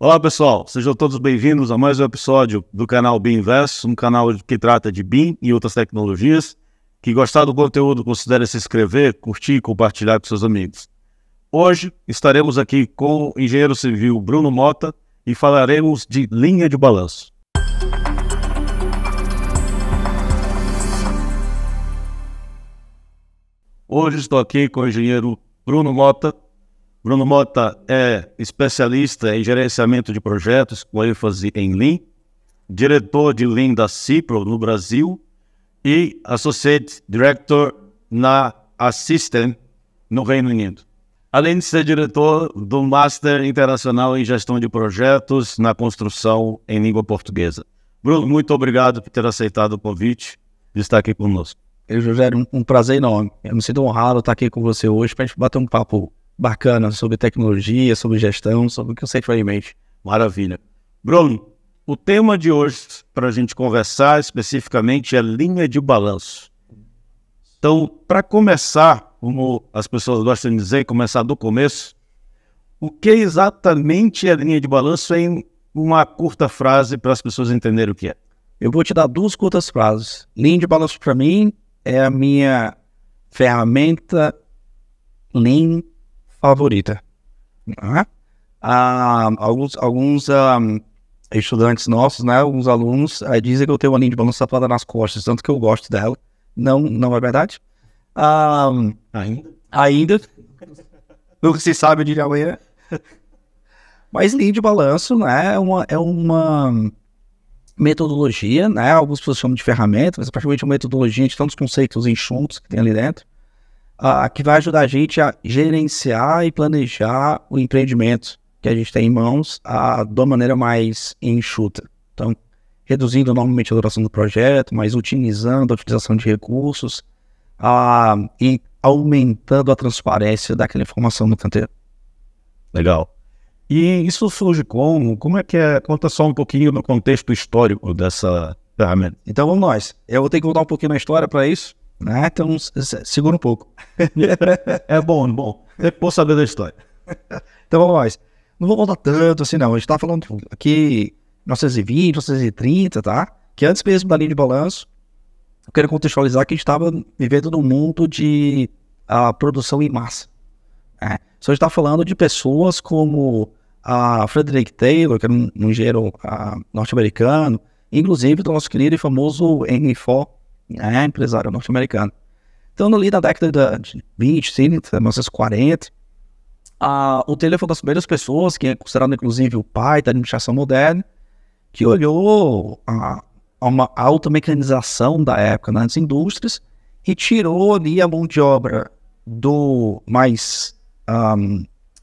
Olá pessoal, sejam todos bem-vindos a mais um episódio do canal BIM Invest, um canal que trata de BIM e outras tecnologias. Que gostar do conteúdo, considere se inscrever, curtir e compartilhar com seus amigos. Hoje estaremos aqui com o engenheiro civil Bruno Mota e falaremos de linha de balanço. Hoje estou aqui com o engenheiro Bruno Mota. Bruno Mota é especialista em gerenciamento de projetos com ênfase em Lean, diretor de Lean da Cipro no Brasil e Associate Director na Assystem no Reino Unido. Além de ser diretor do Master Internacional em Gestão de Projetos na Construção em Língua Portuguesa. Bruno, muito obrigado por ter aceitado o convite de estar aqui conosco. José, um prazer enorme. Eu me sinto honrado estar aqui com você hoje para a gente bater um papo bacana sobre tecnologia, sobre gestão, sobre o que eu sei que vai em mente. Maravilha. Bruno, o tema de hoje para a gente conversar especificamente é linha de balanço. Então, para começar, como as pessoas gostam de dizer, começar do começo, o que exatamente é linha de balanço em uma curta frase para as pessoas entenderem o que é? Eu vou te dar duas curtas frases. Linha de balanço para mim é a minha ferramenta Lean favorita. Alguns estudantes nossos, né, alguns alunos dizem que eu tenho uma linha de balanço tatuada nas costas, tanto que eu gosto dela. Não é verdade? Ainda. Nunca se sabe de amanhã. Mas linha de balanço, né, é uma metodologia, né, algumas pessoas chamam de ferramenta, mas é praticamente uma metodologia de tantos conceitos enxutos que tem ali dentro, que vai ajudar a gente a gerenciar e planejar o empreendimento que a gente tem em mãos de uma maneira mais enxuta. Então, reduzindo normalmente a duração do projeto, mas otimizando a utilização de recursos e aumentando a transparência daquela informação no canteiro. Legal. E isso surge como é que é? Conta só um pouquinho do contexto histórico dessa ferramenta. Então vamos nós. Eu vou ter que voltar um pouquinho na história para isso. Então, segura um pouco. É bom. Depois saber da história. Então, vamos nós. Não vou voltar tanto assim, não. A gente tá falando aqui 1920, 1930, tá? Que antes mesmo da linha de balanço, eu quero contextualizar que a gente estava vivendo num mundo de produção em massa. Só a gente tá falando de pessoas como Frederick Taylor, que era um engenheiro norte-americano, inclusive do nosso querido e famoso Henry Ford, empresário norte-americano. Então, ali na década de 20, 30, 1940, o Taylor foi uma das primeiras pessoas, que é considerado inclusive o pai da administração moderna, que olhou a uma alta mecanização da época nas indústrias e tirou ali a mão de obra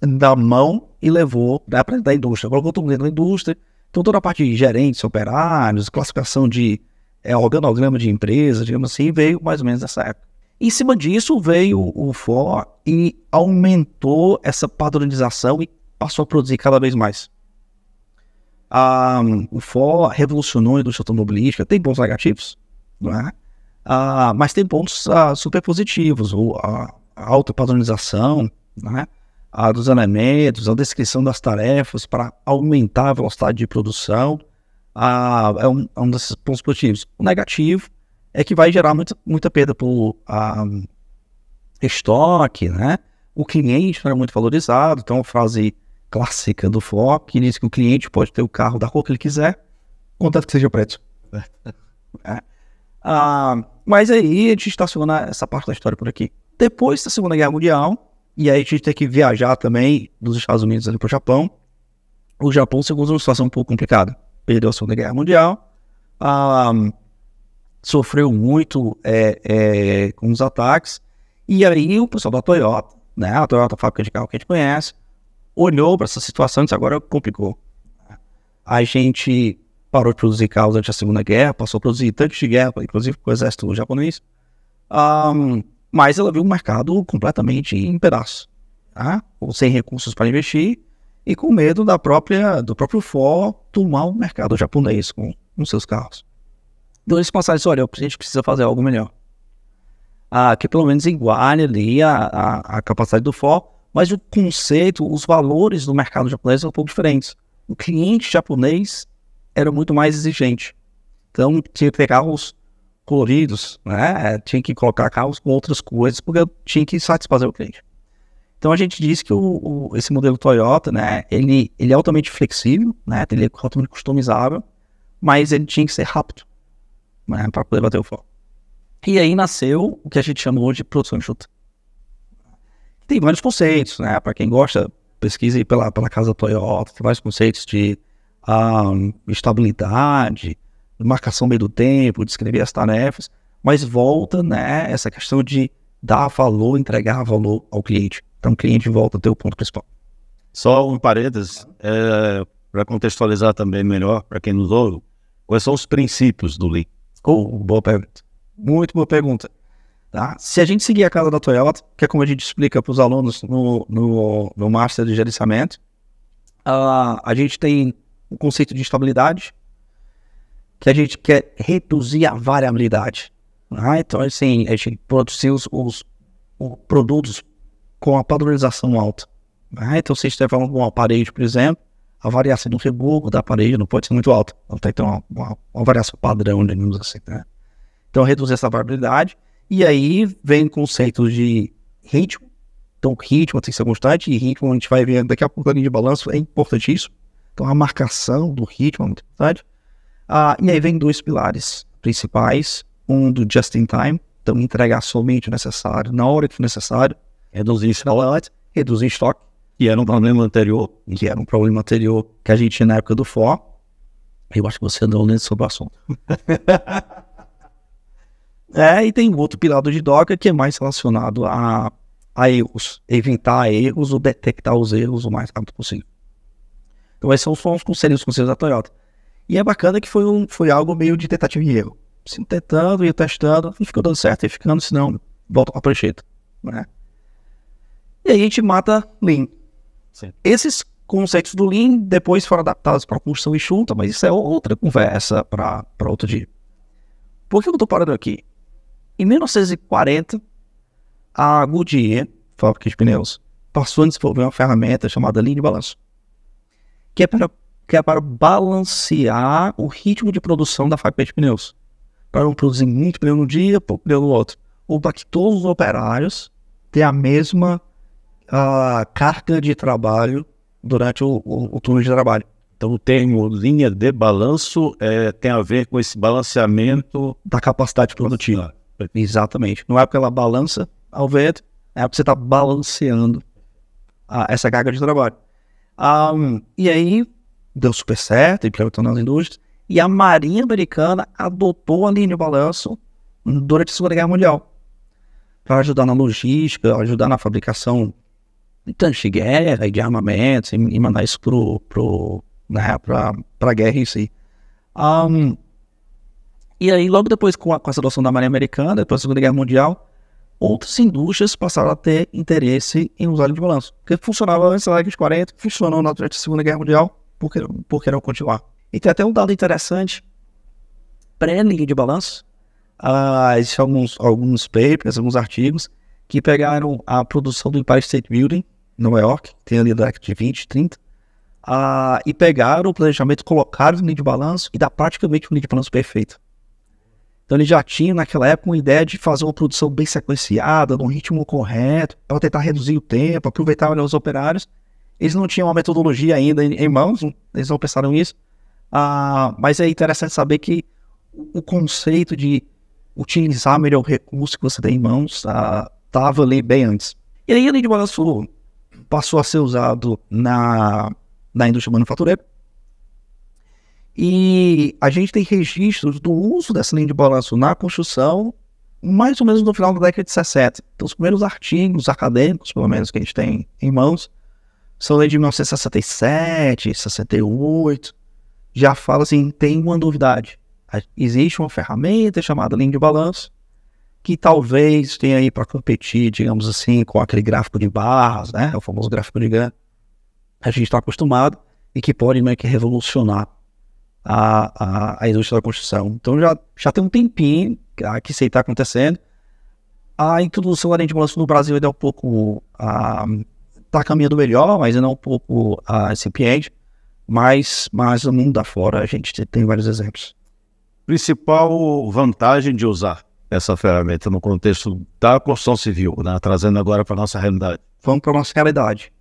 da mão e levou da indústria. Colocou tudo dentro da indústria. Então, toda a parte de gerentes, operários, classificação de organograma de empresa, digamos assim, veio mais ou menos nessa época. Em cima disso veio o Ford e aumentou essa padronização e passou a produzir cada vez mais. O Ford revolucionou a indústria automobilística, tem pontos negativos, não é? Mas tem pontos super positivos, a alta padronização, né? Dos elementos, a descrição das tarefas para aumentar a velocidade de produção. É um desses pontos positivos. O negativo é que vai gerar muita perda por estoque, né? O cliente não é muito valorizado. Então, a frase clássica do Ford, que diz que o cliente pode ter o carro da cor que ele quiser, contanto que seja preto. Mas aí a gente estaciona essa parte da história por aqui. Depois da Segunda Guerra Mundial, e aí a gente tem que viajar também dos Estados Unidos ali para o Japão. O Japão se encontra numa situação um pouco complicada. Perdeu a Segunda Guerra Mundial, sofreu muito com os ataques, e aí o pessoal da Toyota, né, a Toyota, a fábrica de carro que a gente conhece, olhou para essa situação e disse: agora complicou. A gente parou de produzir carros durante a Segunda Guerra, passou a produzir tanques de guerra, inclusive com o exército japonês, mas ela viu um mercado completamente em pedaços, sem recursos para investir, e com medo do próprio Ford tomar o mercado japonês com seus carros. Então eles passaram isso: olha, a gente precisa fazer algo melhor, que pelo menos iguale ali a capacidade do Ford, mas o conceito, os valores do mercado japonês são um pouco diferentes. o cliente japonês era muito mais exigente. Então, tinha que ter carros coloridos, né? Tinha que colocar carros com outras coisas, porque eu tinha que satisfazer o cliente. Então, a gente diz que esse modelo Toyota, né? Ele é altamente flexível, né? Ele é altamente customizável, mas ele tinha que ser rápido, né? Para poder bater o foco. E aí nasceu o que a gente chama hoje de produção enxuta. Tem vários conceitos, né? Para quem gosta, pesquisa aí pela casa Toyota, tem vários conceitos de estabilidade, marcação meio do tempo, descrever as tarefas, mas volta, né, essa questão de dar valor, entregar valor ao cliente. Então o cliente volta a ter o ponto principal. Só um parênteses, para contextualizar também melhor, para quem nos ouve, quais são os princípios do Lean? Boa pergunta. Muito boa pergunta. Tá? Se a gente seguir a casa da Toyota, que é como a gente explica para os alunos no Master de Gerenciamento, a gente tem o conceito de estabilidade, que a gente quer reduzir a variabilidade. Então, assim, a gente produzir os produtos com a padronização alta. Então, se a gente estiver falando de uma parede, por exemplo, a variação do reboco da parede não pode ser muito alta. Ela tem que ter uma variação padrão, digamos assim. Né? Então, reduzir essa variabilidade. E aí vem conceitos de ritmo. Então, ritmo tem que ser constante. E ritmo, a gente vai ver daqui a pouco, a linha de balanço é importantíssimo. Então, a marcação do ritmo é muito importante. E aí vem 2 pilares principais. Um do just in time. Então, entregar somente o necessário, na hora que for necessário. Reduzir estoque. Que era um problema anterior. Que era um problema anterior que a gente tinha na época do FOR. Eu acho que você andou lendo sobre o assunto. E tem outro pilar do Jidoka que é mais relacionado a erros. Evitar erros ou detectar os erros o mais rápido possível. Então esses são os conselhos da Toyota. E é bacana que foi algo meio de tentativa e erro. Se tentando, ia testando, e ficou dando certo, e ficando, senão volta para a prancheta. Né? E aí a gente mata Lean. Sim. Esses conceitos do Lean depois foram adaptados para a construção enxuta, mas isso é outra conversa para outro dia. Por que eu estou parando aqui? Em 1940, a Goodyear, fábrica de pneus, passou a desenvolver uma ferramenta chamada linha de balanço, que é para balancear o ritmo de produção da fábrica de pneus. Para não produzir muito pneu no dia, pouco pneu no outro. Ou para que todos os operários tenham a mesma carga de trabalho durante o turno de trabalho. Então o termo linha de balanço tem a ver com esse balanceamento da capacidade produtiva. Exatamente. Não é porque ela balança ao vento, é porque você está balanceando essa carga de trabalho. E aí deu super certo, implementando nas indústrias, e a Marinha Americana adotou a linha de balanço durante a Segunda Guerra Mundial para ajudar na logística, ajudar na fabricação de tanques de guerra e de armamentos e mandar isso para a guerra em si. E aí, logo depois, com essa adoção da Marinha Americana, depois da Segunda Guerra Mundial, outras indústrias passaram a ter interesse em usar linha de balanço. Porque funcionava antes da década de 40, funcionou durante a Segunda Guerra Mundial, por que não continuar? E tem até um dado interessante, pré-linha de balanço, existem alguns papers, alguns artigos, que pegaram a produção do Empire State Building, em Nova York, que tem ali da década de 20, 30, e pegaram o planejamento, colocaram linha de balanço e dá praticamente uma linha de balanço perfeita. Então eles já tinham naquela época uma ideia de fazer uma produção bem sequenciada, num ritmo correto, para tentar reduzir o tempo, aproveitar melhor os operários. Eles não tinham uma metodologia ainda em mãos, eles não pensaram nisso. Mas é interessante saber que o conceito de utilizar melhor o recurso que você tem em mãos estava ali bem antes. E aí a linha de balanço passou a ser usado na indústria manufatureira. E a gente tem registros do uso dessa linha de balanço na construção, mais ou menos no final da década de 60. Então, os primeiros artigos acadêmicos, pelo menos, que a gente tem em mãos, são de 1967, 68. Já fala assim, tem uma novidade. Existe uma ferramenta chamada linha de balanço, que talvez tenha aí para competir, digamos assim, com aquele gráfico de barras, né? O famoso gráfico de Gantt. A gente está acostumado e que pode meio que revolucionar a indústria da construção. Então já tem um tempinho que isso aí está acontecendo. A introdução da linha de balanço no Brasil ainda é um pouco está caminhando melhor, mas ainda é um pouco incipiente. mas no mundo da fora a gente tem vários exemplos. Principal vantagem de usar essa ferramenta no contexto da construção civil, né? Trazendo agora para a nossa realidade. Vamos para a nossa realidade.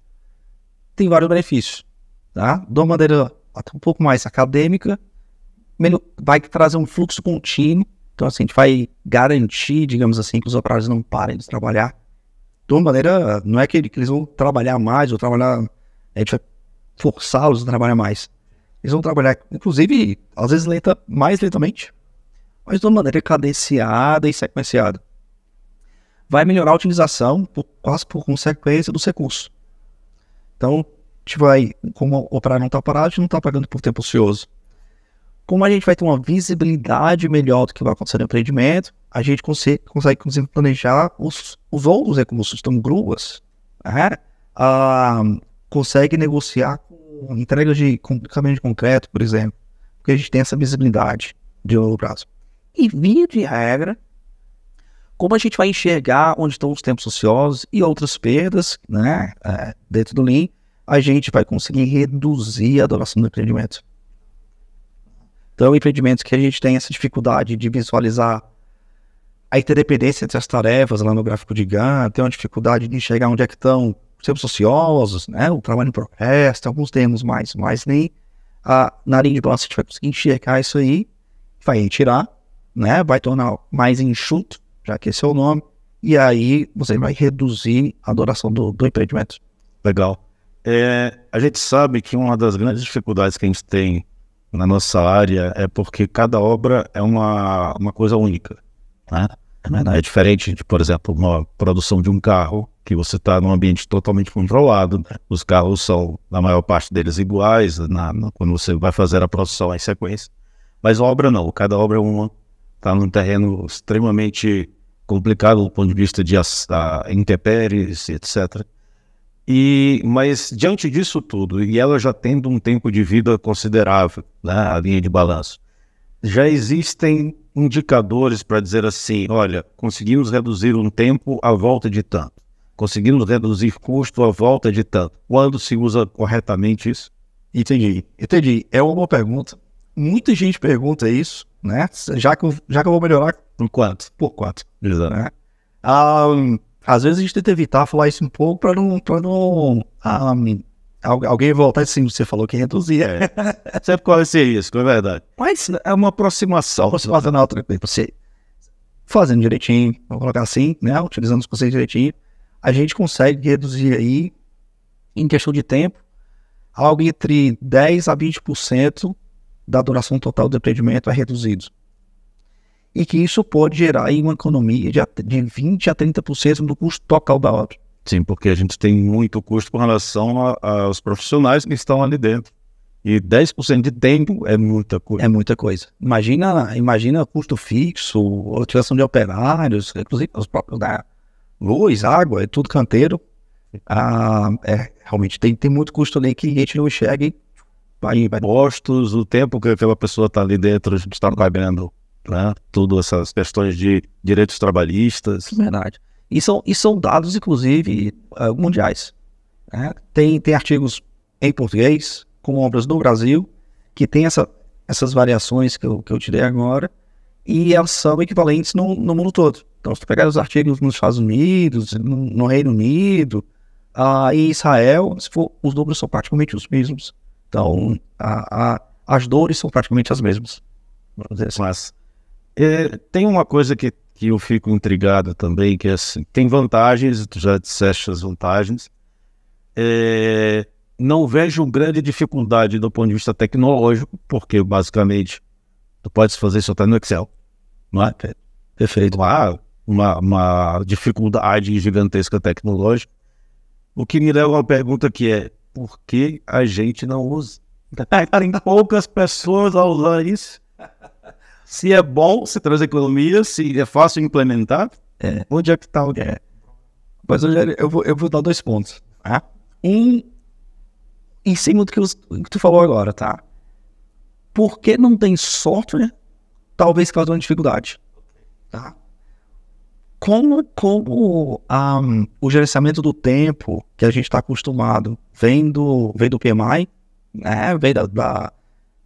Tem vários benefícios, tá? De uma maneira até um pouco mais acadêmica, vai trazer um fluxo contínuo. Então, assim, a gente vai garantir, digamos assim, que os operários não parem de trabalhar. De uma maneira, não é que eles vão trabalhar mais ou trabalhar, a gente vai forçá-los a trabalhar mais. Eles vão trabalhar, inclusive, às vezes mais lentamente, mas de uma maneira cadenciada e sequenciada. Vai melhorar a utilização, quase por consequência, dos recursos. Então, a gente vai, como o operário não está parado, a gente não está pagando por tempo ocioso. Como a gente vai ter uma visibilidade melhor do que vai acontecer no empreendimento, a gente consegue inclusive, planejar os outros recursos, então gruas, consegue negociar com entregas de caminhão de concreto, por exemplo, porque a gente tem essa visibilidade de longo prazo. E via de regra, como a gente vai enxergar onde estão os tempos ociosos e outras perdas, né, dentro do Lean, a gente vai conseguir reduzir a duração do empreendimento. Então, empreendimentos que a gente tem essa dificuldade de visualizar a interdependência entre as tarefas lá no gráfico de Gantt, tem uma dificuldade de enxergar onde é que estão os tempos ociosos, né, o trabalho em progresso, tem alguns termos mais nem na linha de balanço a gente vai conseguir enxergar isso aí, vai retirar, né, vai tornar mais enxuto, já que esse é o nome, e aí você vai reduzir a duração do empreendimento. Legal. A gente sabe que uma das grandes dificuldades que a gente tem na nossa área é porque cada obra é uma coisa única, né? É diferente de, por exemplo, uma produção de um carro, que você está num ambiente totalmente controlado, né? Os carros são, na maior parte deles, iguais quando você vai fazer a produção em sequência. Mas obra não, cada obra é uma, está num terreno extremamente complicado do ponto de vista de intempéries, etc. Mas diante disso tudo, e ela já tendo um tempo de vida considerável, né, a linha de balanço, já existem indicadores para dizer assim, olha, conseguimos reduzir um tempo à volta de tanto, conseguimos reduzir custo à volta de tanto. Quando se usa corretamente isso? Entendi. É uma boa pergunta. Muita gente pergunta isso, né? Já que eu vou melhorar, por quanto? Por quanto? Exato. Né? Às vezes a gente tenta evitar falar isso um pouco para não alguém voltar assim, você falou que reduzia. Sempre corre esse risco, é verdade. Mas é uma aproximação. Você fazendo direitinho, vamos colocar assim, né? Utilizando os conceitos direitinho, a gente consegue reduzir aí, em questão de tempo, algo entre 10% a 20% da duração total do empreendimento é reduzido. E que isso pode gerar aí uma economia de 20% a 30% do custo total da obra. Sim, porque a gente tem muito custo com relação aos profissionais que estão ali dentro. E 10% de tempo é muita coisa. É muita coisa. Imagina custo fixo, utilização de operários, inclusive os próprios da luz, água, é tudo canteiro. Realmente tem muito custo ali que a gente não enxerga e vai. Postos, o tempo que aquela pessoa está ali dentro, a gente está pagando, né? Tudo essas questões de direitos trabalhistas. Verdade. E são dados, inclusive, mundiais. Né? Tem artigos em português, com obras do Brasil, que tem essas variações que eu te dei agora, e elas são equivalentes no mundo todo. Então, se tu pegar os artigos nos Estados Unidos, no Reino Unido, em Israel, os números são praticamente os mesmos. Então, as dores são praticamente as mesmas. Vamos dizer assim. Mas tem uma coisa que eu fico intrigado também, que é assim, tem vantagens, tu já disseste as vantagens, não vejo grande dificuldade do ponto de vista tecnológico, porque basicamente tu podes fazer isso até no Excel, não é? Perfeito. Não há uma dificuldade gigantesca tecnológica. O que me leva a uma pergunta que é, por que a gente não usa? Tem poucas pessoas a usar isso. Se é bom, se traz economia, se é fácil implementar, onde é que está o que? Mas eu vou dar 2 pontos. Tá? Em cima do que tu falou agora, tá? Por que não tem software? Talvez cause uma dificuldade. Tá? Como o gerenciamento do tempo que a gente está acostumado vem do PMI, né? Veio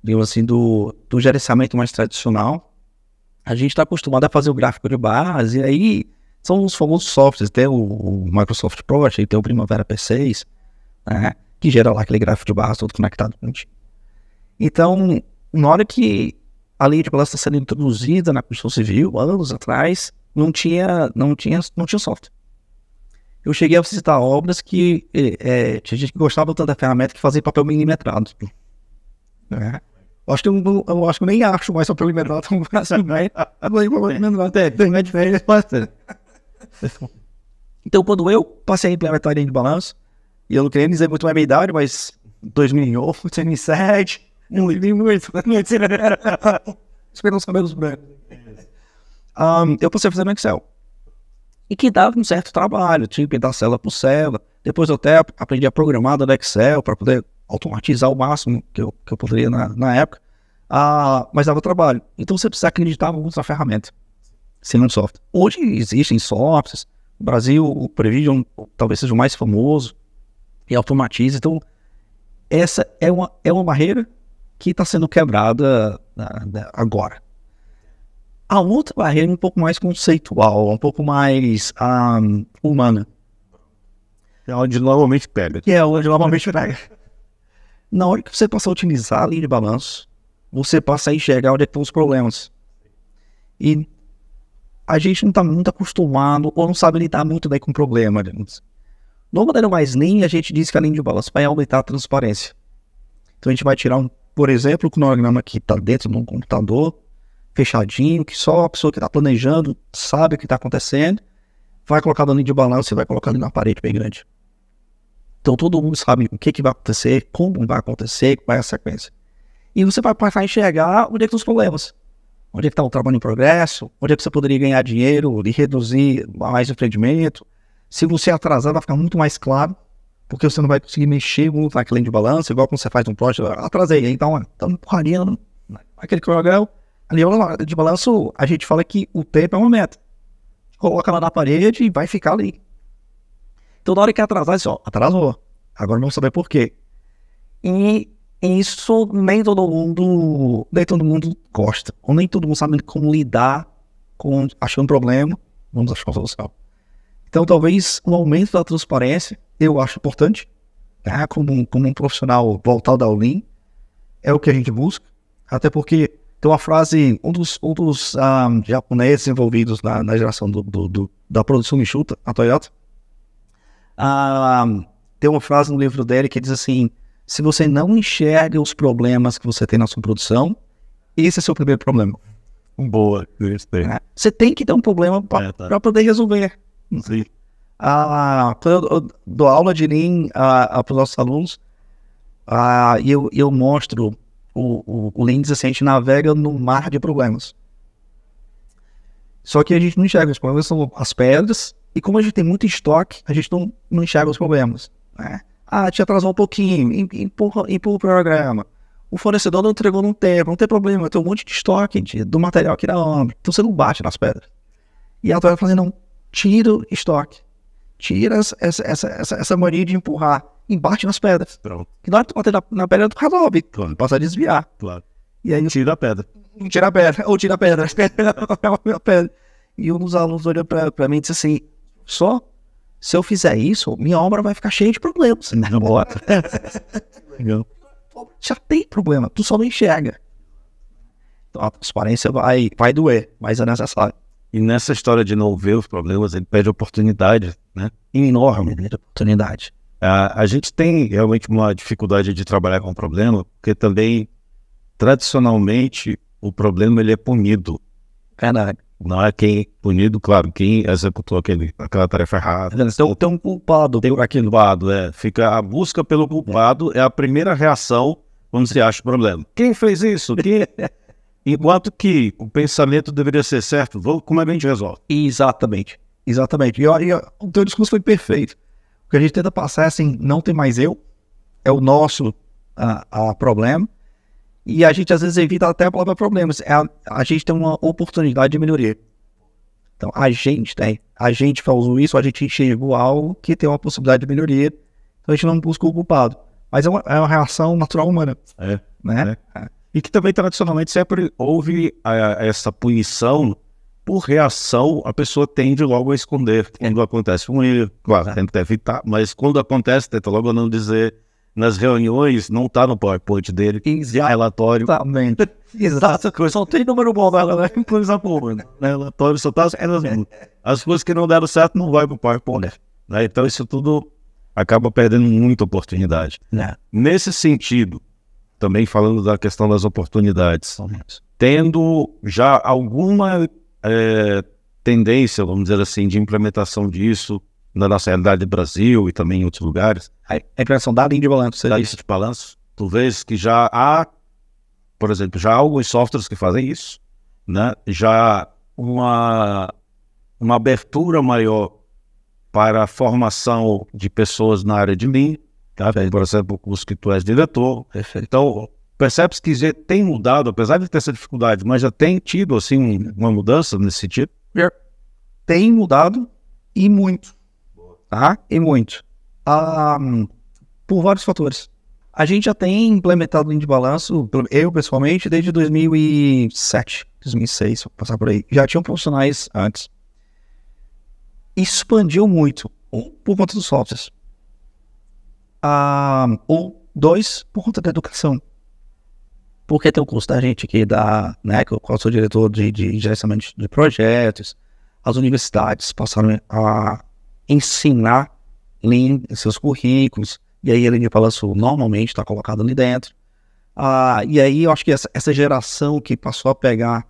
digamos assim, do gerenciamento mais tradicional. A gente está acostumado a fazer o gráfico de barras, e aí são os famosos softwares. Tem o Microsoft Project, tem o Primavera P6, né? Que gera lá aquele gráfico de barras todo conectado com o time. Então, na hora que a lei de balanço está sendo introduzida na construção civil, anos atrás, não tinha software. Eu cheguei a visitar obras que tinha gente que gostava tanto da ferramenta que fazia papel milimetrado. Né? Eu acho que eu nem acho mais papel milimetrado no Brasil, né? Então, quando eu passei a implementar a linha de balanço, e eu não queria dizer muito mais minha idade, mas 2008, 2007, não li muito. Esperam os cabelos brancos. Eu passei a fazer no Excel. E que dava um certo trabalho, tinha que pintar célula por célula. Depois eu até aprendi a programar no Excel para poder automatizar o máximo que eu poderia na época. Mas dava trabalho. Então você precisa acreditar muito na ferramenta, sem um software. Hoje existem softwares. No Brasil, o Prevision talvez seja o mais famoso e automatiza. Então, essa é uma barreira que está sendo quebrada agora. A outra barreira é um pouco mais conceitual, um pouco mais humana. É onde normalmente pega. Que é onde normalmente pega. Na hora que você passa a utilizar a linha de balanço, você passa a enxergar onde estão os problemas. E a gente não está muito acostumado ou não sabe lidar muito bem com o problema. No modelo mais lean, a gente diz que a linha de balanço vai aumentar a transparência. Então a gente vai tirar, por exemplo, o cronograma que está dentro de um computador, fechadinho, que só a pessoa que está planejando sabe o que está acontecendo, vai colocar na linha de balanço e vai colocar ali na parede bem grande. Então todo mundo sabe o que vai acontecer, como vai acontecer, qual é a sequência. E você vai passar a enxergar onde é que estão os problemas. Onde é que está o trabalho em progresso, onde é que você poderia ganhar dinheiro e reduzir mais o rendimento. Se você atrasar, vai ficar muito mais claro, porque você não vai conseguir mexer muito naquela linha de balanço, igual quando você faz um projeto, atrasei, então tá empurradinho aquele cronograma. Ali de balanço, a gente fala que o tempo é uma meta. Coloca lá na parede e vai ficar ali. Então, na hora que atrasar, atrasou. Agora vamos saber por quê. E isso nem todo mundo gosta. Ou nem todo mundo sabe como lidar com achando problema. Vamos achar uma solução. Então, talvez um aumento da transparência, eu acho importante. Né? Como um profissional voltado ao Lean, é o que a gente busca. Até porque tem uma frase, um dos japoneses envolvidos na geração da produção enxuta, a Toyota, tem uma frase no livro dele que diz assim: se você não enxerga os problemas que você tem na sua produção, esse é seu primeiro problema. Boa. Você tem que ter um problema para poder resolver. Sim. Eu dou aula de Lean para os nossos alunos, e eu mostro o Lean, diz assim: a gente navega no mar de problemas. Só que a gente não enxerga os problemas, são as pedras, e como a gente tem muito estoque, a gente não enxerga os problemas. Né? Te atrasou um pouquinho, empurra o programa. O fornecedor não entregou num tempo, não tem problema, tem um monte de estoque do material aqui na obra. Então você não bate nas pedras. E ela vai fazendo, não, tira o estoque. Tira essa mania de empurrar e bate nas pedras. Pronto. E na hora que tu bater na pedra, tu resolve. Claro. Passa a desviar. Claro. E aí Tira a pedra. Tira a pedra. Ou tira a pedra. A pedra. E um dos alunos olhou pra mim e disse assim: só se eu fizer isso, minha obra vai ficar cheia de problemas. Já tem problema, tu só não enxerga. Então a transparência vai doer, mas é necessário. E nessa história de não ver os problemas, ele pede oportunidade, né? Enorme de oportunidade. A gente tem realmente uma dificuldade de trabalhar com o problema, porque também, tradicionalmente, o problema ele é punido. Verdade. Não é quem punido, claro, quem executou aquela tarefa errada. Então tem um culpado. Tem aquele culpado, fica a busca pelo culpado, é a primeira reação quando se acha o problema. Quem fez isso? Enquanto que o pensamento deveria ser certo, como é que a gente resolve? Exatamente. E o teu discurso foi perfeito. O que a gente tenta passar é assim: não tem mais eu, é o nosso problema. E a gente às vezes evita até a palavra problemas. A gente tem uma oportunidade de melhoria. Então a gente falou isso, a gente enxergou algo que tem uma possibilidade de melhoria. Então a gente não busca o culpado. Mas é uma reação natural humana, né? E que também tradicionalmente sempre houve essa punição por reação, a pessoa tende logo a esconder quando acontece um erro, claro, tenta evitar, mas quando acontece, tenta logo não dizer. Nas reuniões, não está no PowerPoint dele, relatório. Exatamente. Exato. Só tem número bom dela, né? Coisa boa, né? Relatório só tá as coisas que não deram certo não vai para o PowerPoint. Né? Então isso tudo acaba perdendo muita oportunidade. Nesse sentido, também falando da questão das oportunidades, tendo já alguma tendência, vamos dizer assim, de implementação disso na nossa realidade do Brasil e também em outros lugares. A implementação da linha de balanço. Da lista de balanço. Tu vês que já há, por exemplo, já há alguns softwares que fazem isso, né? Já uma abertura maior para a formação de pessoas na área de Lean, tá? Por exemplo, o curso que tu és diretor. Perfeito. Então, percebe-se que já tem mudado, apesar de ter essa dificuldade, mas já tem tido, assim, uma mudança nesse sentido? Tem mudado e muito. Tá? E muito. Por vários fatores. A gente já tem implementado o linha de balanço, eu pessoalmente, desde 2007, 2006, vou passar por aí. Já tinham profissionais antes. Expandiu muito. Um, por conta dos softwares. Ou dois, por conta da educação. Porque tem o curso da gente aqui, né, que eu sou diretor de gerenciamento de projetos. As universidades passaram a ensinar Lean em seus currículos, e aí a linha de balanço normalmente está colocada ali dentro. E aí eu acho que essa geração que passou a pegar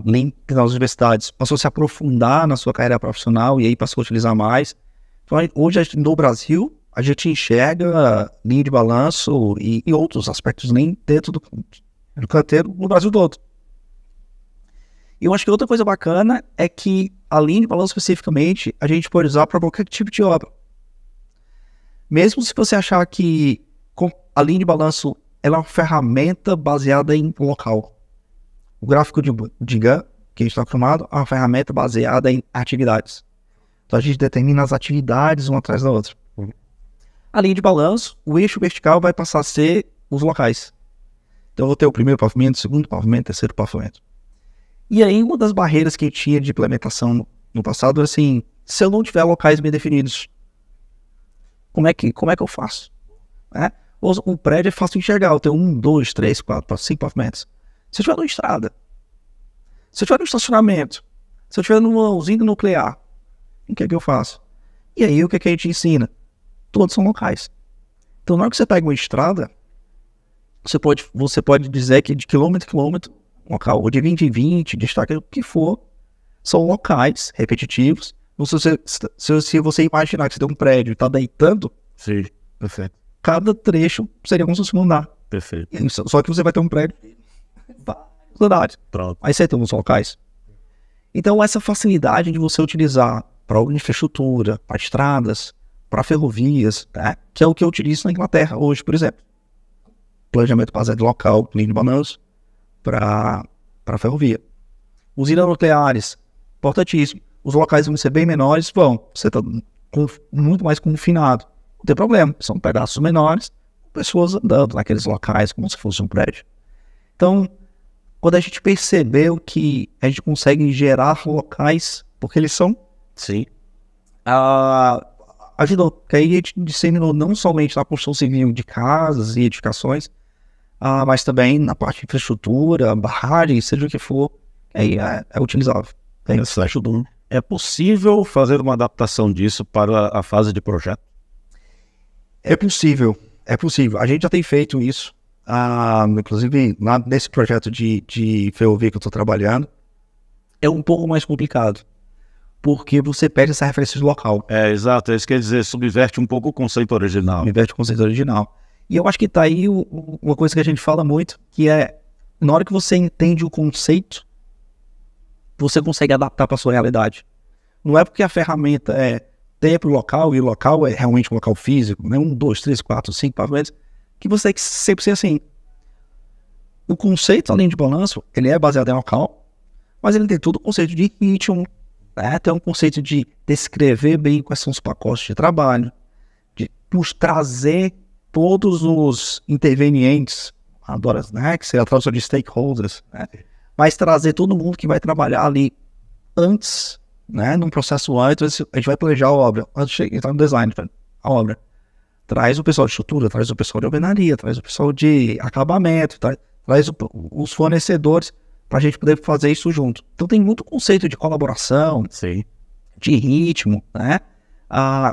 Lean nas universidades, passou a se aprofundar na sua carreira profissional e aí passou a utilizar mais. Então, hoje no Brasil, a gente enxerga linha de balanço e outros aspectos Lean dentro do canteiro no Brasil todo. E eu acho que outra coisa bacana é que a linha de balanço especificamente, a gente pode usar para qualquer tipo de obra. Mesmo se você achar que a linha de balanço ela é uma ferramenta baseada em local. O gráfico de Gantt, que a gente está acostumado, é uma ferramenta baseada em atividades. Então a gente determina as atividades uma atrás da outra. A linha de balanço, o eixo vertical vai passar a ser os locais. Então eu vou ter o primeiro pavimento, o segundo pavimento, o terceiro pavimento. E aí, uma das barreiras que tinha de implementação no passado era assim, se eu não tiver locais bem definidos, como é que eu faço? Um prédio é fácil de enxergar, eu tenho 1, 2, 3, 4, 5 pavimentos. Se eu tiver numa estrada, se eu tiver no estacionamento, se eu tiver numa usina nuclear, o que é que eu faço? E aí, o que é que a gente ensina? Todos são locais. Então, na hora que você pega uma estrada, você pode dizer que de quilômetro em quilômetro, local, ou de 20 em 20, destaque o que for, são locais repetitivos. Se você imaginar que você tem um prédio e está deitando, sim, perfeito. Cada trecho seria como se fosse um andar. Perfeito. Só que você vai ter um prédio vários. Pronto. Aí você tem uns locais. Então, essa facilidade de você utilizar para infraestrutura, para estradas, para ferrovias, né? Que é o que eu utilizo na Inglaterra hoje, por exemplo. Planejamento baseado local, linha de balanço, para ferrovia. Usinas nucleares, importantíssimo. Os locais vão ser bem menores, você está muito mais confinado. Não tem problema, são pedaços menores, pessoas andando naqueles locais como se fosse um prédio. Então, quando a gente percebeu que a gente consegue gerar locais, porque eles são, sim, ajudou. Que aí a gente disseminou não somente na construção civil de casas e edificações, mas também na parte de infraestrutura, barragem, seja o que for, aí é utilizável. Isso ajudou. É possível fazer uma adaptação disso para a fase de projeto? É possível. A gente já tem feito isso. Inclusive, nesse projeto de ferrovia que eu estou trabalhando, é um pouco mais complicado, porque você perde essa referência de local. Exato. É isso que quer dizer, subverte um pouco o conceito original. E eu acho que tá aí uma coisa que a gente fala muito, que é, na hora que você entende o conceito, você consegue adaptar para a sua realidade. Não é porque a ferramenta é tempo local, e o local é realmente um local físico, né? 1, 2, 3, 4, 5 pavimentos, que você tem que sempre ser assim. O conceito, além de balanço, ele é baseado em local, mas ele tem todo o conceito de ritmo, né? Tem um conceito de descrever bem quais são os pacotes de trabalho, de trazer todos os intervenientes, adoro, né, que seria a tradução de stakeholders, né, mas trazer todo mundo que vai trabalhar ali antes, né, num processo antes, a gente vai planejar a obra, antes de entrar no design, a obra. Traz o pessoal de estrutura, traz o pessoal de alvenaria, traz o pessoal de acabamento, traz os fornecedores para a gente poder fazer isso junto. Então tem muito conceito de colaboração, Sim. de ritmo, né?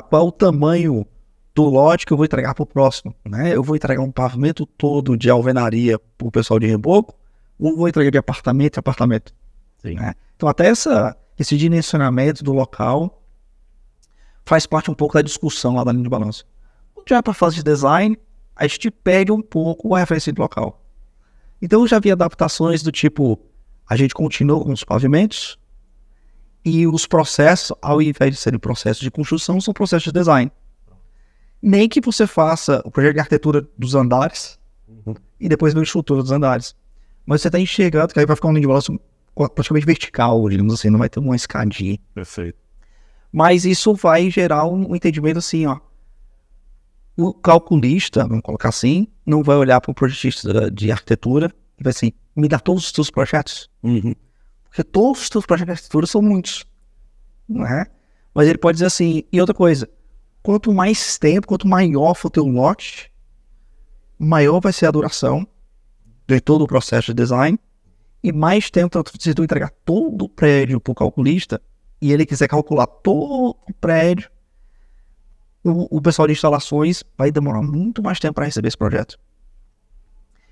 Qual o tamanho do lote que eu vou entregar para o próximo, né? Eu vou entregar um pavimento todo de alvenaria para o pessoal de reboco, ou vou entregar de apartamento a apartamento. Sim. Né? Então até esse dimensionamento do local faz parte um pouco da discussão lá da linha de balanço. Quando já é para a fase de design, a gente perde um pouco a referência do local. Então eu já vi adaptações do tipo, a gente continua com os pavimentos e os processos, ao invés de serem processos de construção, são processos de design. Nem que você faça o projeto de arquitetura dos andares e depois a estrutura dos andares. Mas você está enxergando que aí vai ficar um linha de balanço praticamente vertical, digamos assim, não vai ter uma escadinha. Perfeito. Mas isso vai gerar um entendimento assim, ó. O calculista, vamos colocar assim, não vai olhar para o projetista de arquitetura e vai assim, me dá todos os teus projetos. Porque todos os teus projetos de arquitetura são muitos. Não é? Mas ele pode dizer assim, e outra coisa, quanto mais tempo, quanto maior for o teu lote, maior vai ser a duração de todo o processo de design e mais tempo, se tu entregar todo o prédio para o calculista e ele quiser calcular todo o prédio, o pessoal de instalações vai demorar muito mais tempo para receber esse projeto.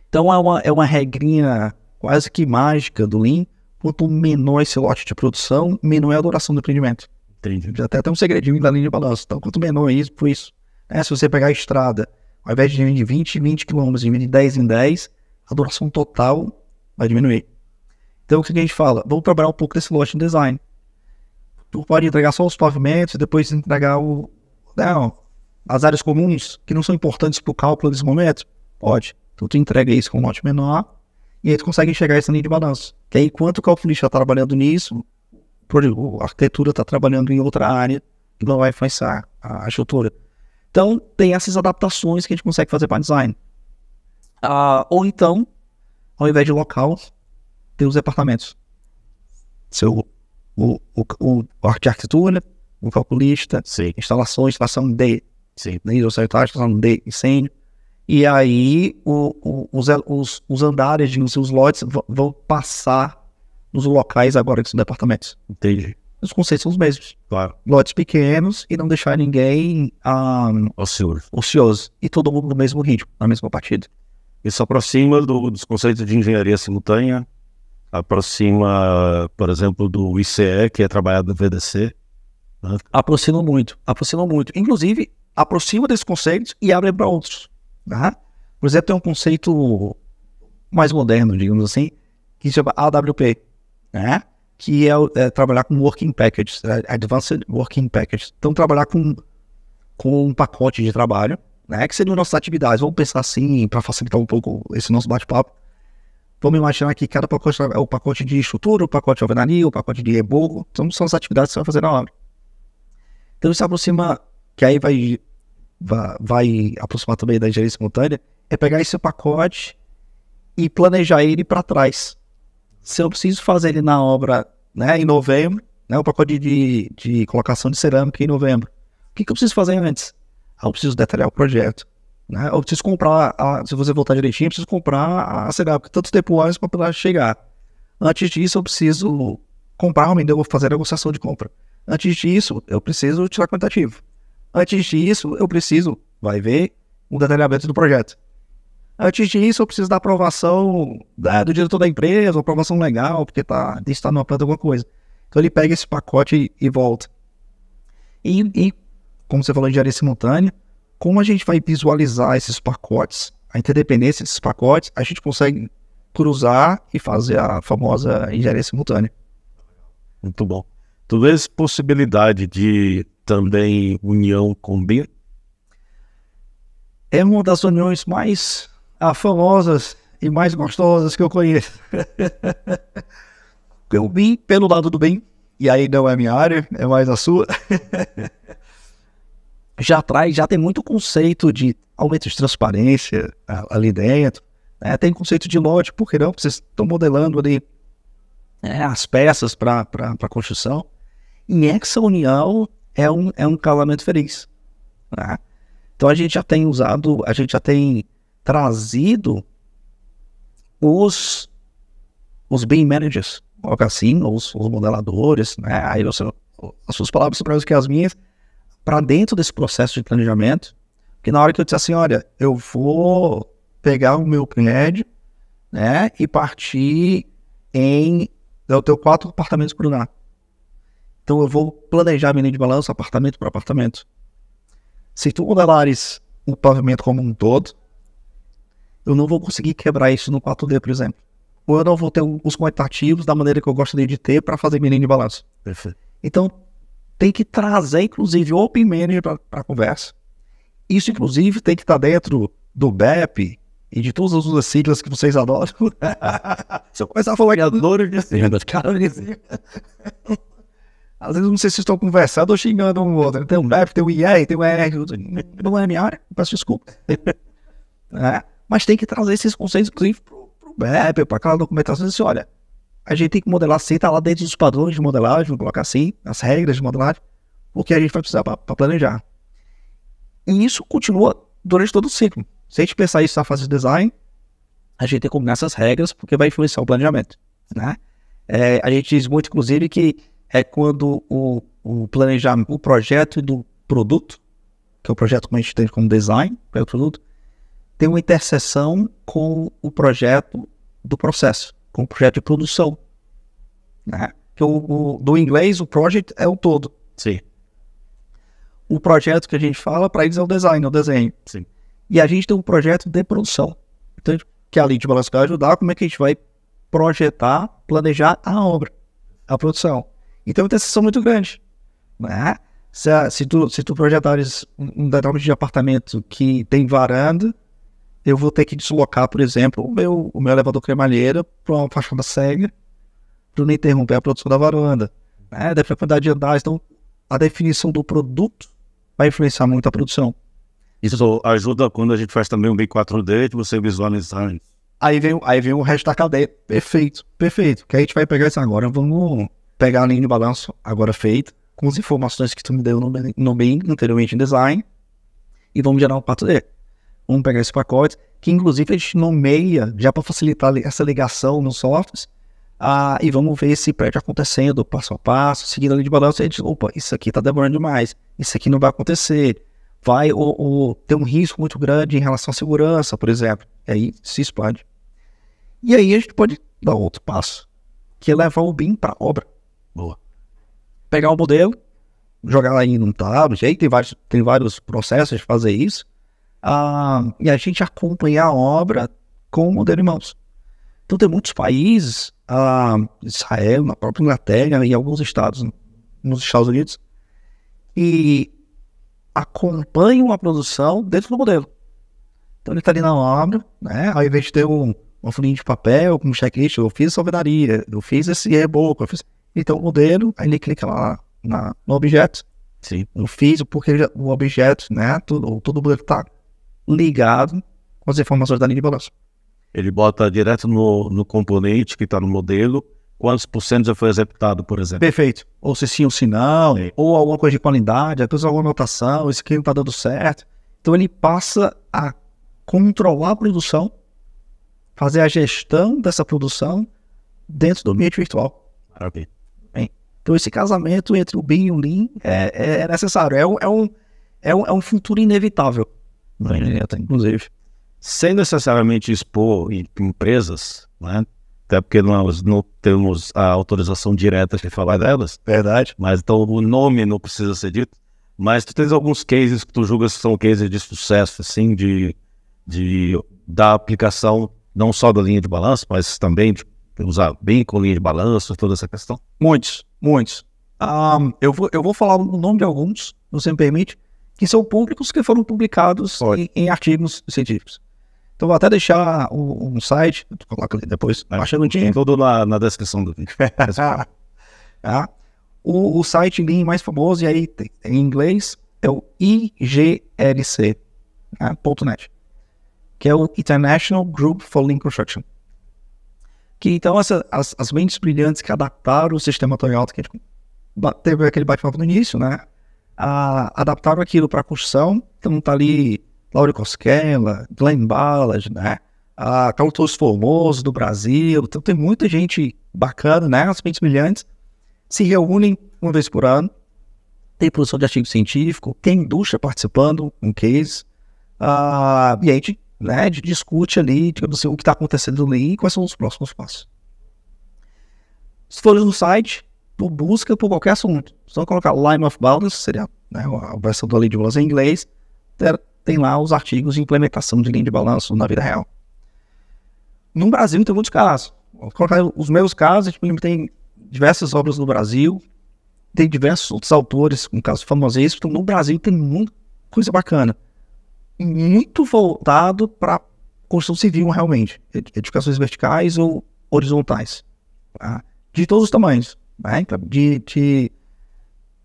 Então é uma regrinha quase que mágica do Lean. Quanto menor esse lote de produção, menor é a duração do empreendimento. Entendi. Já tem até um segredinho da linha de balanço. Então quanto menor é isso, por isso. Se você pegar a estrada, ao invés de dividir 20 km, dividir 10 em 10, a duração total vai diminuir. Então o que a gente fala? Vamos trabalhar um pouco desse lote de design. Tu pode entregar só os pavimentos e depois entregar as áreas comuns que não são importantes para o cálculo nesse momento? Pode. Então tu entrega isso com um lote menor e aí tu consegue enxergar essa linha de balanço. Que aí enquanto o calculista está trabalhando nisso, a arquitetura está trabalhando em outra área que não vai influenciar a estrutura. Então tem essas adaptações que a gente consegue fazer para design. Ou então, ao invés de local, tem os departamentos. A arquitetura, o calculista, Sim. instalação de Sim. instalação de incêndio. E aí os andares, os lotes vão passar nos locais agora que são departamentos. Entendi. Os conceitos são os mesmos. Claro. Lotes pequenos e não deixar ninguém ocioso. E todo mundo no mesmo ritmo, na mesma partida. Isso aproxima dos conceitos de engenharia simultânea, aproxima, por exemplo, do ICE, que é trabalhado no VDC. Né? Aproxima muito. Inclusive, aproxima desses conceitos e abre para outros. Tá? Por exemplo, tem um conceito mais moderno, digamos assim, que se chama AWP, né? Que é trabalhar com Working Packages, Advanced Working Packages. Então, trabalhar com um pacote de trabalho, né? Que seriam nossas atividades. Vamos pensar assim, para facilitar um pouco esse nosso bate-papo. Vamos imaginar que cada pacote é o pacote de estrutura, o pacote de alvenaria, o pacote de reboco. Então, são as atividades que você vai fazer na obra. Então, isso aproxima, que aí vai aproximar também da engenharia simultânea, é pegar esse pacote e planejar ele para trás. Se eu preciso fazer ele na obra, né, em novembro, né, o pacote de colocação de cerâmica em novembro, o que eu preciso fazer antes? Eu preciso detalhar o projeto. Né? Eu preciso comprar, se você voltar direitinho, eu preciso comprar a cerâmica tanto tempo antes para poder chegar. Antes disso, eu preciso comprar, realmente eu vou fazer a negociação de compra. Antes disso, eu preciso tirar quantitativo. Antes disso, eu preciso, vai ver, um detalhamento do projeto. Antes disso, eu preciso da aprovação do diretor da empresa, uma aprovação legal, porque está numa planta alguma coisa. Então ele pega esse pacote e volta. E como você falou, engenharia simultânea, como a gente vai visualizar esses pacotes, a interdependência desses pacotes, a gente consegue cruzar e fazer a famosa engenharia simultânea. Muito bom. Tu vês possibilidade de também união com BIM? É uma das uniões mais famosas e mais gostosas que eu conheço. O BIM, pelo lado do BIM, e aí não é minha área, é mais a sua. já tem muito conceito de aumento de transparência ali dentro, né? Tem conceito de lote, por que não? Vocês estão modelando ali as peças para construção. E essa união é um casamento feliz, né? Então a gente já tem trazido os BIM managers, assim, os modeladores, né? Aí as suas palavras são que as minhas, para dentro desse processo de planejamento, que na hora que eu disse assim, olha, eu vou pegar o meu prédio, né, e partir eu tenho 4 apartamentos por andar. Então eu vou planejar minha linha de balanço apartamento por apartamento. Se tu modelares o pavimento como um todo, eu não vou conseguir quebrar isso no 4D, por exemplo. Ou eu não vou ter os quantitativos da maneira que eu gostaria de ter para fazer minha linha de balanço. Perfeito. Então, tem que trazer, inclusive, o Open Manager para a conversa. Isso, inclusive, tem que estar dentro do BEP e de todas as siglas que vocês adoram. Se eu começar a falar que adoro de siglas, cara, às vezes não sei se estou conversando ou xingando um outro. Tem um BEP, tem um IR, tem um ER. Não é minha área, peço desculpa. Mas tem que trazer esses conceitos, inclusive, para o BEP, para aquela documentação. Assim, olha, a gente tem que modelar assim, tá lá dentro dos padrões de modelagem, vou colocar assim, as regras de modelagem, porque a gente vai precisar para planejar. E isso continua durante todo o ciclo. Se a gente pensar isso na fase de design, a gente tem que combinar essas regras, porque vai influenciar o planejamento, né? A gente diz muito, inclusive, que é quando o planejamento, o projeto do produto, que é o projeto que a gente tem como design, para o produto, tem uma interseção com o projeto do processo, com o projeto de produção, né? Que do inglês, o project é o todo. Sim. O projeto que a gente fala, para eles é o design, é o desenho. Sim. E a gente tem um projeto de produção. Então, que a linha de balanço vai ajudar, como é que a gente vai projetar, planejar a obra, a produção. Então, é uma interseção muito grande, né? Se tu projetares um detalhe de apartamento que tem varanda, eu vou ter que deslocar, por exemplo, o meu elevador cremalheira para uma fachada cega, para não interromper a produção da varanda, né? Da quantidade de andares. Então, a definição do produto vai influenciar muito a produção. Isso ajuda quando a gente faz também um B4D, de você visualizar. Aí vem o resto da cadeia. Perfeito. Que a gente vai pegar isso agora. Vamos pegar a linha de balanço agora feita, com as informações que tu me deu no BIM, anteriormente em design, e vamos gerar um 4D. Vamos pegar esse pacote, que inclusive a gente nomeia, já para facilitar essa ligação nos softwares, e vamos ver esse prédio acontecendo passo a passo, seguindo a linha de balanço, e a gente diz, opa, isso aqui está demorando demais, isso aqui não vai acontecer, vai ter um risco muito grande em relação à segurança, por exemplo, e aí se expande. E aí a gente pode dar outro passo, que é levar o BIM para a obra. Boa. Pegar o modelo, jogar aí num tablet, aí tem vários processos de fazer isso, e a gente acompanhar a obra com o modelo em mãos. Então tem muitos países, Israel, na própria Inglaterra e alguns estados nos Estados Unidos, e acompanham a produção dentro do modelo. Então ele está ali na obra, né? Ao invés de ter uma folhinha de papel com um checklist, eu fiz essa alvenaria, eu fiz esse reboco, então o modelo, aí ele clica lá no objeto. Sim. Eu fiz porque o objeto, né? Todo o modelo está ligado com as informações da linha de balanço. Ele bota direto no componente que está no modelo, quantos % já foi executado, por exemplo. Perfeito. Ou se sim ou se não, ou alguma coisa de qualidade, depois alguma anotação, isso aqui não está dando certo. Então ele passa a controlar a produção, fazer a gestão dessa produção dentro do ambiente virtual. Maravilha. Então esse casamento entre o BIM e o Lean é necessário, é um futuro inevitável, inclusive. Sem necessariamente expor em empresas, né? Até porque nós não temos a autorização direta de falar delas. Verdade. Mas então o nome não precisa ser dito. Mas tu tens alguns cases que tu julgas que são cases de sucesso, assim, da aplicação não só da linha de balanço, mas também de usar bem com linha de balanço, toda essa questão? Muitos. Eu vou falar o nome de alguns, se você me permite, que são públicos que foram publicados em artigos científicos. Então vou até deixar um site, tu coloca ali depois, baixa no dia. Tudo na descrição do vídeo. O site Lean mais famoso, e aí em inglês, é o IGLC, né, .net, que é o International Group for Lean Construction. Que então as mentes brilhantes que adaptaram o sistema Toyota, que a gente teve aquele bate-papo no início, né? Adaptaram aquilo para a construção. Então tá ali Lauro Cosquela, Glenn Ballard, né? Carlos Formoso do Brasil. Então tem muita gente bacana, né? As mentes brilhantes se reúnem uma vez por ano. Tem produção de artigo científico, tem indústria participando, um case. E aí a gente discute ali, digamos assim, o que está acontecendo ali e quais são os próximos passos. Se for no site, tu busca por qualquer assunto. Só colocar Line of Balance, seria, né, a versão da lei de balanço em inglês, tem lá os artigos de implementação de linha de balanço na vida real. No Brasil tem muitos casos. Vou colocar os meus casos, a gente tem diversas obras no Brasil, tem diversos outros autores, com casos famosíssimos. Então no Brasil tem muita coisa bacana. Muito voltado para construção civil realmente. Edificações verticais ou horizontais. Tá? De todos os tamanhos. Né? De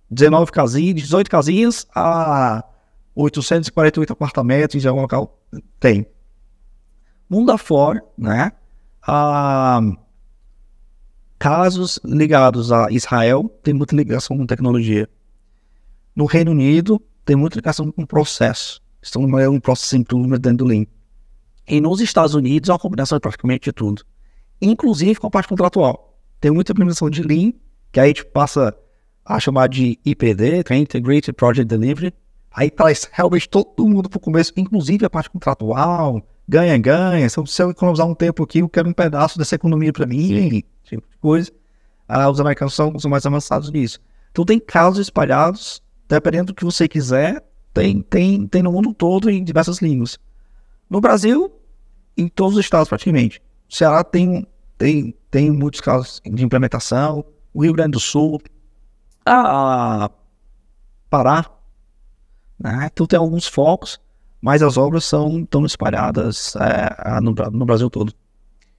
19 casinhas, de 18 casinhas a 848 apartamentos em algum local. Tem. Mundo afora, né? Casos ligados a Israel, tem muita ligação com tecnologia. No Reino Unido, tem muita ligação com processo. Estão no processo improvement dentro do Lean. E nos Estados Unidos, é uma combinação de praticamente de tudo. Inclusive com a parte contratual. Tem muita implementação de Lean, que aí a gente passa a chamar de IPD, que é Integrated Project Delivery. Aí traz realmente todo mundo para o começo, inclusive a parte contratual, ganha-ganha. Se eu economizar um tempo aqui, eu quero um pedaço dessa economia para mim, tipo de coisa. Os americanos são mais avançados nisso. Então tem casos espalhados, dependendo do que você quiser, tem no mundo todo em diversas línguas. No Brasil, em todos os estados praticamente. O Ceará tem muitos casos de implementação. O Rio Grande do Sul, Pará, né? Então tem alguns focos, mas as obras estão espalhadas no Brasil todo.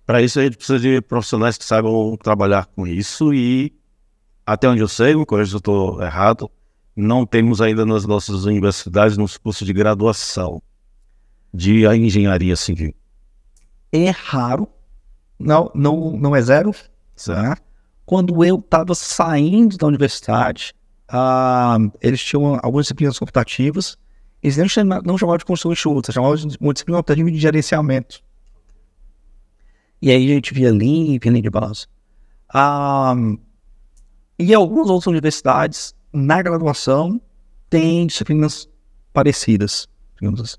Para isso a gente precisa de profissionais que saibam trabalhar com isso e, até onde eu sei, me corrija se eu estou errado, não temos ainda nas nossas universidades nos cursos de graduação de engenharia civil. É raro, não é zero. Certo? Quando eu estava saindo da universidade, eles tinham algumas disciplinas computativas. Eles não chamavam de construção enxuta, chamavam de uma disciplina computativa de gerenciamento. E aí a gente via Lean de balanço. E algumas outras universidades, na graduação, têm disciplinas parecidas, digamos assim.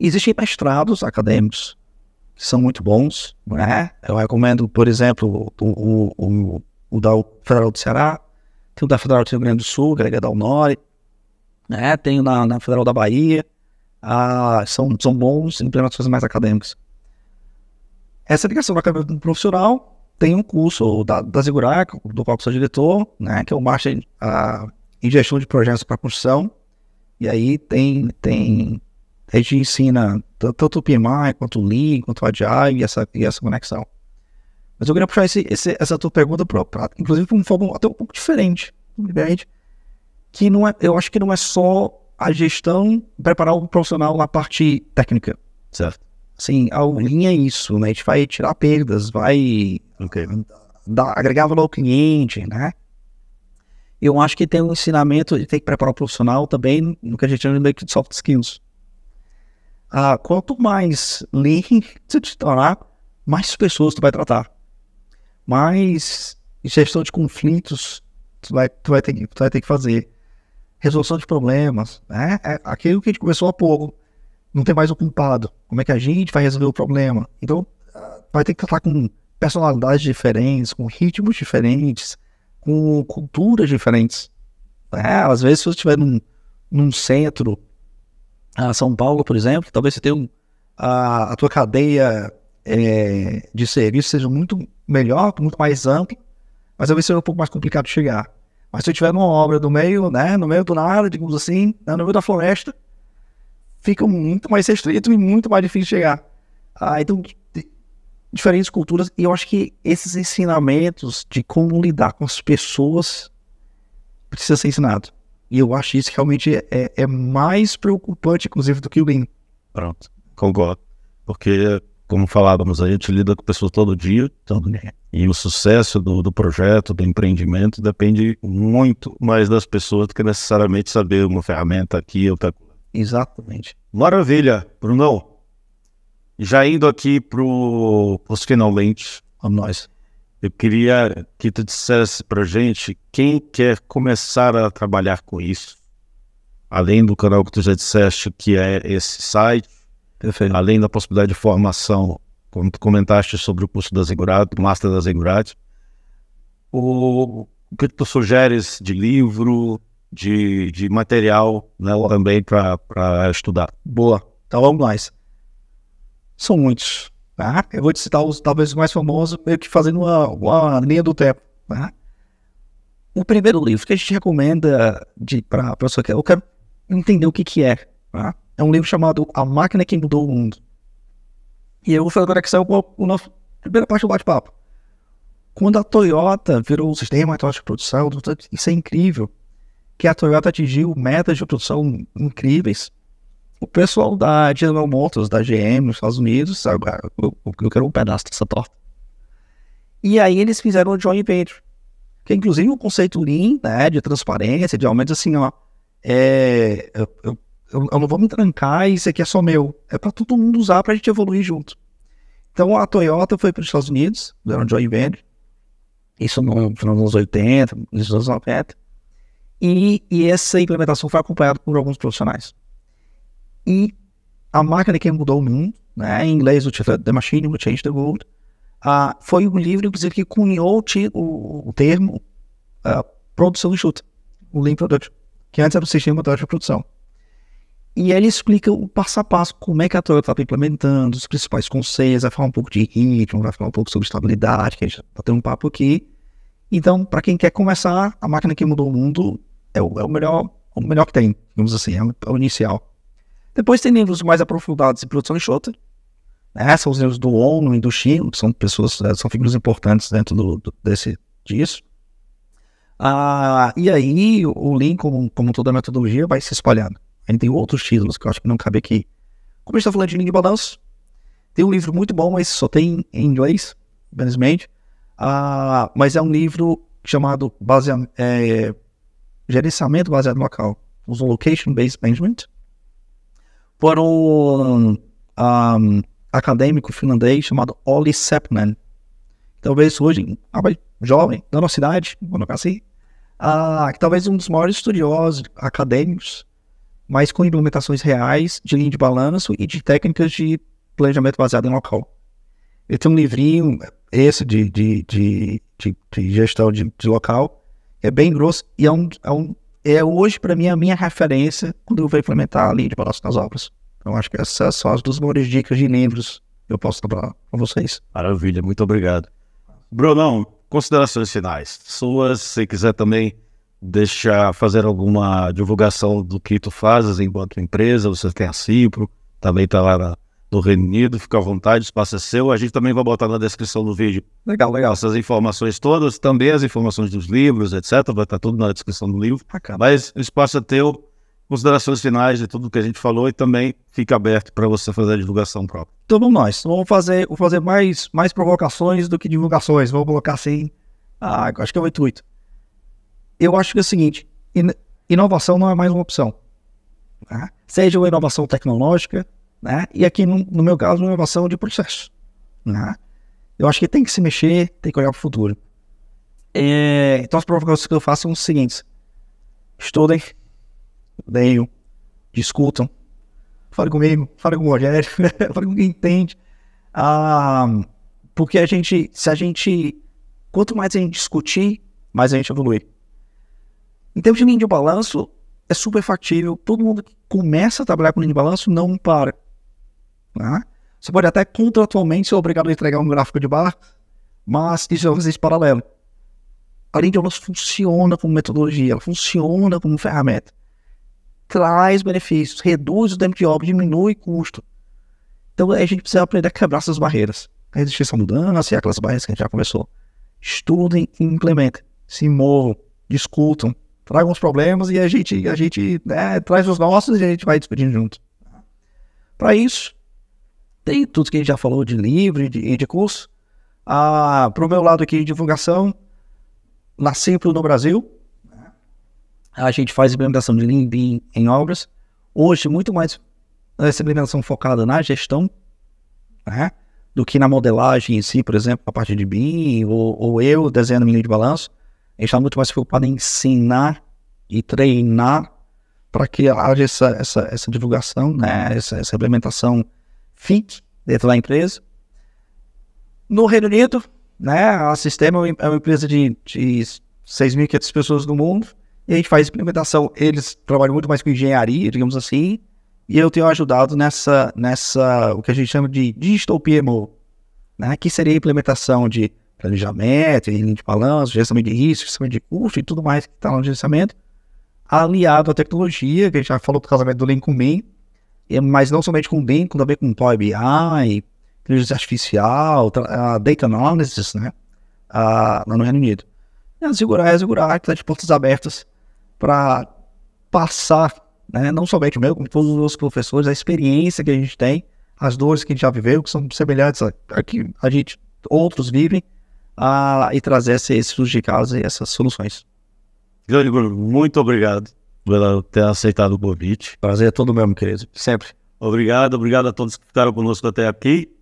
Existem mestrados acadêmicos que são muito bons, né? Eu recomendo, por exemplo, o da Federal do Ceará, tem o da Federal do Rio Grande do Sul, que é da Unori, né? Tem na Federal da Bahia, são bons implementações mais acadêmicas. Essa ligação da academia profissional tem um curso da Zigurar, do qual eu sou diretor, né? Que é o Master em Gestão de Projetos para Construção, e aí a gente ensina tanto o PMI, quanto o Lean, quanto o Agile e essa conexão. Mas eu queria puxar essa tua pergunta, inclusive, para uma forma até um pouco diferente, que eu acho que não é só a gestão, preparar o profissional na parte técnica. Certo. Assim, a Lean é isso, né? A gente vai tirar perdas, vai agregar valor ao cliente, né? Eu acho que tem um ensinamento de ter que preparar o profissional também no que a gente chama de soft skills. Quanto mais Lean você te tornar, mais pessoas tu vai tratar. Mais gestão de conflitos tu vai ter que fazer. Resolução de problemas, né? É aquilo que a gente começou há pouco. Não tem mais o culpado. Como é que a gente vai resolver o problema? Então, vai ter que tratar com personalidades diferentes, com ritmos diferentes, com culturas diferentes. Às vezes, se você estiver num centro, São Paulo, por exemplo, talvez você tenha a tua cadeia de serviço seja muito melhor, muito mais ampla, mas talvez seja um pouco mais complicado de chegar. Mas se eu estiver numa obra no meio do nada, digamos assim, no meio da floresta, fica muito mais restrito e muito mais difícil de chegar. Então, diferentes culturas, e eu acho que esses ensinamentos de como lidar com as pessoas precisa ser ensinado. E eu acho isso realmente é mais preocupante, inclusive, do que o Lean. Pronto, concordo. Porque, como falávamos, a gente lida com pessoas todo dia, e o sucesso do projeto, do empreendimento, depende muito mais das pessoas do que necessariamente saber uma ferramenta aqui ou outra. Exatamente. Maravilha, Bruno. Já indo aqui para os finalmente, Vamos nós. eu queria que tu dissesse para gente quem quer começar a trabalhar com isso, além do canal que tu já disseste, que é esse site, Perfeito. além da possibilidade de formação, como tu comentaste sobre o curso da Ziggurat, do Master da Ziggurat, o que tu sugeres de livro, de material, né, também para estudar? Boa. Então vamos nós. São muitos. Tá? Eu vou te citar os talvez mais famosos, meio que fazendo uma linha do tempo. Tá? O primeiro livro que a gente recomenda para a pessoa que eu quero entender o que é. Tá? É um livro chamado A Máquina que Mudou o Mundo. E eu vou fazer agora que saiu a nossa primeira parte do bate-papo. Quando a Toyota virou o sistema de produção, isso é incrível. Que a Toyota atingiu metas de produção incríveis. O pessoal da General Motors, da GM nos Estados Unidos, sabe, eu quero um pedaço dessa torta. E aí eles fizeram o joint venture, que é inclusive um conceito Lean, né, de transparência, de aumento assim, ó, eu não vou me trancar, isso aqui é só meu, é para todo mundo usar, para a gente evoluir junto. Então a Toyota foi para os Estados Unidos, fizeram um joint venture, isso no final dos anos 80, nos anos 90, e essa implementação foi acompanhada por alguns profissionais. E a máquina que mudou o mundo, né, em inglês o título The Machine Will Change the World, foi um livro, inclusive, que cunhou o termo produção enxuta, o Lean Production, que antes era o sistema de produção. E ele explica o passo a passo, como é que a Toyota está implementando, os principais conceitos, vai falar um pouco de ritmo, vai falar um pouco sobre estabilidade, que a gente está tendo um papo aqui. Então, para quem quer começar, a máquina que mudou o mundo é o melhor que tem, digamos assim, é o inicial. Depois tem livros mais aprofundados em produção enxuta, né? São os livros do ONU e do Chino, que são pessoas, são figuras importantes dentro disso. E aí o Lean, como toda a metodologia, vai se espalhando. A gente tem outros títulos que eu acho que não cabe aqui. Como a gente está falando de Lean de balanço, tem um livro muito bom, mas só tem em inglês, infelizmente. Mas é um livro chamado Gerenciamento Baseado no Local, os Location Based Management, por um acadêmico finlandês chamado Olli Seppänen. Talvez hoje, jovem, da nossa cidade, vou colocar assim, que talvez um dos maiores estudiosos acadêmicos, mas com implementações reais de linha de balanço e de técnicas de planejamento baseado em local. Ele tem um livrinho, esse de gestão de local, é bem grosso e é hoje, para mim, a minha referência quando eu vou implementar a linha de balanço nas obras. Então, acho que essas são as duas maiores dicas de livros que eu posso dar para vocês. Maravilha, muito obrigado. Brunão, considerações finais suas, se quiser também fazer alguma divulgação do que tu fazes enquanto empresa, você tem a Cipro, também está lá no Reino Unido, fica à vontade, o espaço é seu, a gente também vai botar na descrição do vídeo. Legal. Essas informações todas, também as informações dos livros, etc, vai estar tudo na descrição do livro, mas o espaço é teu, considerações finais de tudo que a gente falou e também fica aberto para você fazer a divulgação própria. Então vamos nós, vou fazer mais provocações do que divulgações, vou colocar assim, acho que é o intuito. Eu acho que é o seguinte, inovação não é mais uma opção, né? Seja uma inovação tecnológica, né? E aqui no meu caso, uma inovação de processo, né? Eu acho que tem que se mexer, tem que olhar para o futuro. Então as provocações que eu faço são as seguintes: estudem, leiam, discutam, fale comigo, fale com o Rogério, fale com quem entende, porque quanto mais a gente discutir, mais a gente evolui. Em termos de linha de balanço, é super factível. Todo mundo que começa a trabalhar com linha de balanço não para. Né? Você pode até contratualmente ser obrigado a entregar um gráfico de barra, mas isso é um exercício paralelo. A linha de balanço funciona como metodologia, ela funciona como ferramenta. Traz benefícios, reduz o tempo de obra, diminui custo. Então a gente precisa aprender a quebrar essas barreiras. A resistência à mudança e aquelas barreiras que a gente já conversou. Estudem e implementem. Se movam, discutam, traga uns problemas e a gente traz os nossos e a gente vai discutindo junto. Para isso, tem tudo que a gente já falou de livro e de curso. Para o meu lado aqui de divulgação, na Cipro no Brasil, a gente faz implementação de Lean BIM em obras. Hoje, muito mais essa implementação focada na gestão, né, do que na modelagem em si, por exemplo, a parte de BIM, ou eu desenhando minha linha de balanço. A gente está muito mais preocupado em ensinar e treinar para que haja essa divulgação, né, essa implementação fique dentro da empresa. No Reino Unido, né, a Sistema é uma empresa de 6.500 pessoas no mundo, e a gente faz implementação. Eles trabalham muito mais com engenharia, digamos assim, e eu tenho ajudado nessa o que a gente chama de Digital PMO, né, que seria a implementação de planejamento, linha de balanço, gerenciamento de risco, gerenciamento de custo e tudo mais que está no gerenciamento, aliado à tecnologia, que a gente já falou do casamento do Lean com BIM, mas não somente com BIM, também com Power BI, inteligência artificial, data analysis, né, lá no Reino Unido. E assegurar que está de portas abertas para passar, né, não somente o meu, como todos os professores, a experiência que a gente tem, as dores que a gente já viveu, que são semelhantes a que outros vivem, e trazer esses estudos de caso e essas soluções. Grande Bruno, muito obrigado por ter aceitado o convite. Prazer é todo meu, querido, sempre. Obrigado a todos que ficaram conosco até aqui.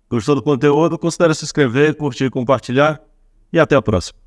Gostou do conteúdo? Considere se inscrever, curtir, compartilhar e até a próxima.